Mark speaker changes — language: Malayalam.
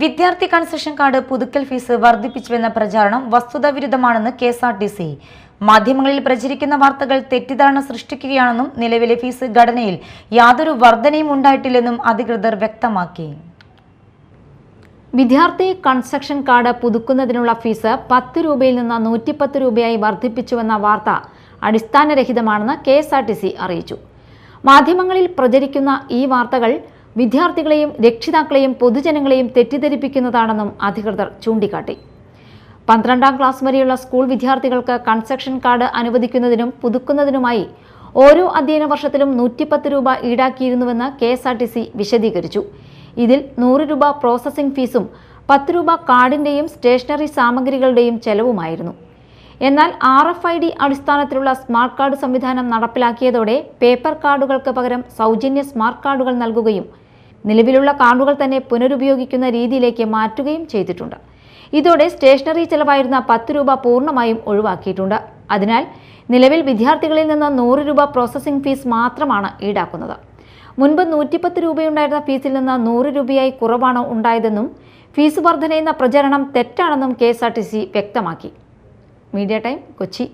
Speaker 1: വിദ്യാർത്ഥി കൺസെഷൻ കാർഡ് പുതുക്കൽ ഫീസ് വർദ്ധിപ്പിച്ചുവെന്ന പ്രചാരണം വസ്തുതാവിരുദ്ധമാണെന്ന് കെഎസ്ആർടിസി. മാധ്യമങ്ങളിൽ പ്രചരിക്കുന്ന വാർത്തകൾ തെറ്റിദ്ധാരണ സൃഷ്ടിക്കുകയാണെന്നും നിലവിലെ ഫീസ് ഘടനയിൽ യാതൊരു വർധനയും ഉണ്ടായിട്ടില്ലെന്നും അധികൃതർ വ്യക്തമാക്കി.
Speaker 2: വിദ്യാർത്ഥി കൺസെഷൻ കാർഡ് പുതുക്കുന്നതിനുള്ള ഫീസ് 10 രൂപയിൽ നിന്ന് 110 രൂപയായി വർദ്ധിപ്പിച്ചുവെന്ന വാർത്ത അടിസ്ഥാനരഹിതമാണെന്ന് കെഎസ്ആർടിസി അറിയിച്ചു. മാധ്യമങ്ങളിൽ പ്രചരിക്കുന്ന ഈ വാർത്തകൾ വിദ്യാർത്ഥികളെയും രക്ഷിതാക്കളെയും പൊതുജനങ്ങളെയും തെറ്റിദ്ധരിപ്പിക്കുന്നതാണെന്നും അധികൃതർ ചൂണ്ടിക്കാട്ടി. 12ാം ക്ലാസ് വരെയുള്ള സ്കൂൾ വിദ്യാർത്ഥികൾക്ക് കൺസെഷൻ കാർഡ് അനുവദിക്കുന്നതിനും പുതുക്കുന്നതിനുമായി ഓരോ അധ്യയന വർഷത്തിലും 110 രൂപ ഈടാക്കിയിരുന്നുവെന്ന് കെഎസ്ആർടിസി വിശദീകരിച്ചു. ഇതിൽ 100 രൂപ പ്രോസസ്സിംഗ് ഫീസും 10 രൂപ കാർഡിന്റെയും സ്റ്റേഷനറി സാമഗ്രികളുടെയും ചെലവുമായിരുന്നു. എന്നാൽ RFID അടിസ്ഥാനത്തിലുള്ള സ്മാർട്ട് കാർഡ് സംവിധാനം നടപ്പിലാക്കിയതോടെ പേപ്പർ കാർഡുകൾക്ക് പകരം സൗജന്യ സ്മാർട്ട് കാർഡുകൾ നൽകുകയും നിലവിലുള്ള കാർഡുകൾ തന്നെ പുനരുപയോഗിക്കുന്ന രീതിയിലേക്ക് മാറ്റുകയും ചെയ്തിട്ടുണ്ട്. ഇതോടെ സ്റ്റേഷനറി ചെലവായിരുന്ന 10 രൂപ പൂർണ്ണമായും ഒഴിവാക്കിയിട്ടുണ്ട്. അതിനാൽ നിലവിൽ വിദ്യാർത്ഥികളിൽ നിന്ന് 100 രൂപ പ്രോസസ്സിംഗ് ഫീസ് മാത്രമാണ് ഈടാക്കുന്നത്. മുൻപ് 110 രൂപയുണ്ടായിരുന്ന ഫീസിൽ നിന്ന് 100 രൂപയായി കുറവാണ് ഉണ്ടായതെന്നും ഫീസ് വർധനയെന്ന പ്രചരണം തെറ്റാണെന്നും കെഎസ്ആർടിസി വ്യക്തമാക്കി. Media time, Kochi.